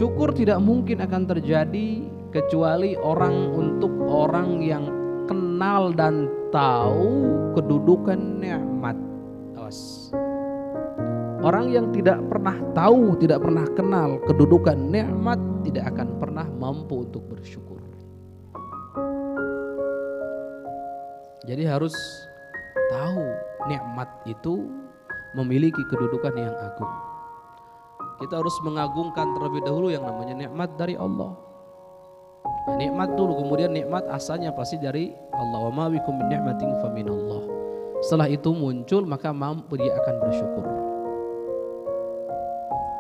Syukur tidak mungkin akan terjadi kecuali untuk orang yang kenal dan tahu kedudukan nikmat. Awas. Orang yang tidak pernah tahu, tidak pernah kenal kedudukan nikmat tidak akan pernah mampu untuk bersyukur. Jadi harus tahu nikmat itu memiliki kedudukan yang agung. Kita harus mengagungkan terlebih dahulu yang namanya nikmat dari Allah. Nah, nikmat dulu, kemudian nikmat asalnya pasti dari Allah. Wa ma bikum min ni'matin faminallah. Setelah itu muncul maka mampu dia akan bersyukur.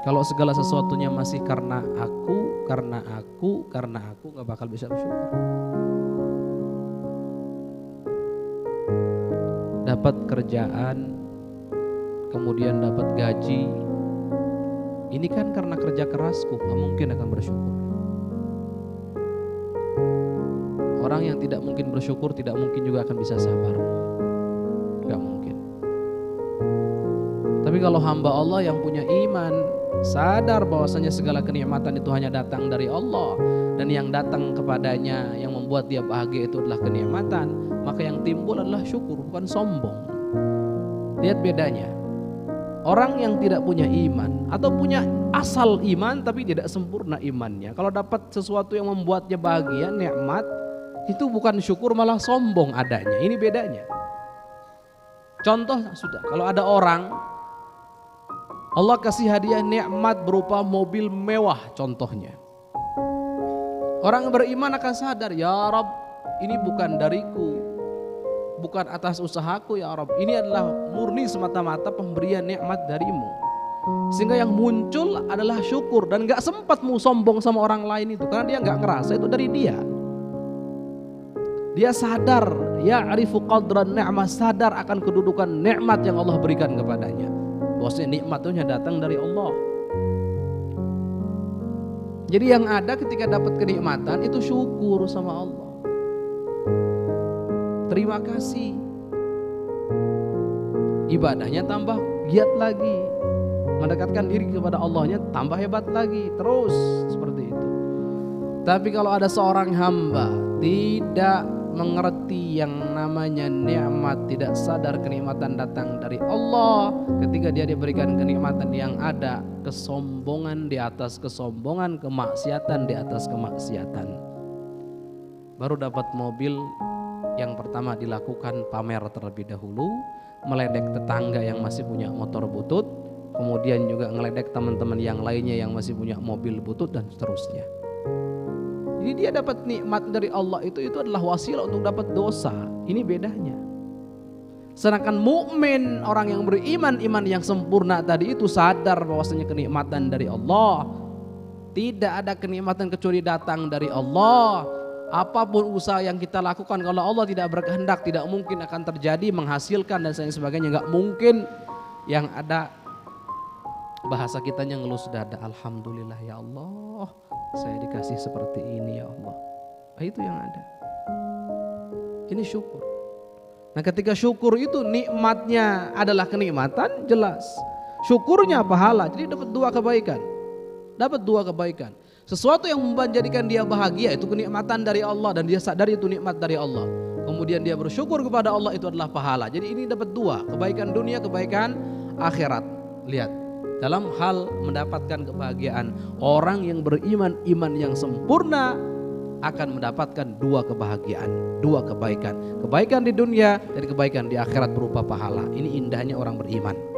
Kalau segala sesuatunya masih karena aku nggak bakal bisa bersyukur. Dapat kerjaan, kemudian dapat gaji, ini kan karena kerja kerasku, nggak mungkin akan bersyukur. Orang yang tidak mungkin bersyukur tidak mungkin juga akan bisa sabar, nggak mungkin. Tapi kalau hamba Allah yang punya iman, sadar bahwasanya segala kenikmatan itu hanya datang dari Allah, dan yang datang kepadanya yang membuat dia bahagia itu adalah kenikmatan, maka yang timbul adalah syukur, bukan sombong. Lihat bedanya. Orang yang tidak punya iman atau punya asal iman tapi tidak sempurna imannya, kalau dapat sesuatu yang membuatnya bahagia, nikmat, itu bukan syukur malah sombong adanya. Ini bedanya. Contoh sudah, kalau ada orang Allah kasih hadiah nikmat berupa mobil mewah contohnya. Orang beriman akan sadar, ya Rabb, ini bukan dariku, bukan atas usahaku ya Rabb, ini adalah murni semata-mata pemberian nikmat darimu. Sehingga yang muncul adalah syukur dan gak sempat mau sombong sama orang lain itu, karena dia gak ngerasa itu dari dia. Dia sadar, ya'rifu qadran ni'mah, sadar akan kedudukan nikmat yang Allah berikan kepadanya. Bahwasanya nikmat itu hanya datang dari Allah. Jadi yang ada ketika dapat kenikmatan itu syukur sama Allah. Terima kasih. Ibadahnya tambah giat lagi. Mendekatkan diri kepada Allahnya tambah hebat lagi. Terus seperti itu. Tapi kalau ada seorang hamba tidak mengerti yang namanya nikmat, tidak sadar kenikmatan datang dari Allah, ketika dia diberikan kenikmatan yang ada kesombongan di atas kesombongan, kemaksiatan di atas kemaksiatan. Baru dapat mobil, yang pertama dilakukan pamer terlebih dahulu, meledek tetangga yang masih punya motor butut, kemudian juga ngeledek teman-teman yang lainnya yang masih punya mobil butut dan seterusnya. Jadi dia dapat nikmat dari Allah itu adalah wasilah untuk dapat dosa. Ini bedanya. Sedangkan mukmin, orang yang beriman, iman yang sempurna tadi itu sadar bahwasanya kenikmatan dari Allah. Tidak ada kenikmatan kecuali datang dari Allah. Apapun usaha yang kita lakukan, kalau Allah tidak berkehendak, tidak mungkin akan terjadi, menghasilkan dan sebagainya, nggak mungkin. Yang ada bahasa kitanya ngeluh sudah ada, alhamdulillah ya Allah, saya dikasih seperti ini ya Allah. Nah, itu yang ada. Ini syukur. Nah, ketika syukur itu nikmatnya adalah kenikmatan, jelas. Syukurnya pahala, jadi dapat dua kebaikan. Dapat dua kebaikan. Sesuatu yang menjadikan dia bahagia itu kenikmatan dari Allah dan dia sadar itu nikmat dari Allah. Kemudian dia bersyukur kepada Allah, itu adalah pahala. Jadi ini dapat dua, kebaikan dunia, kebaikan akhirat. Lihat, dalam hal mendapatkan kebahagiaan, orang yang beriman, iman yang sempurna akan mendapatkan dua kebahagiaan, dua kebaikan. Kebaikan di dunia dan kebaikan di akhirat berupa pahala. Ini indahnya orang beriman.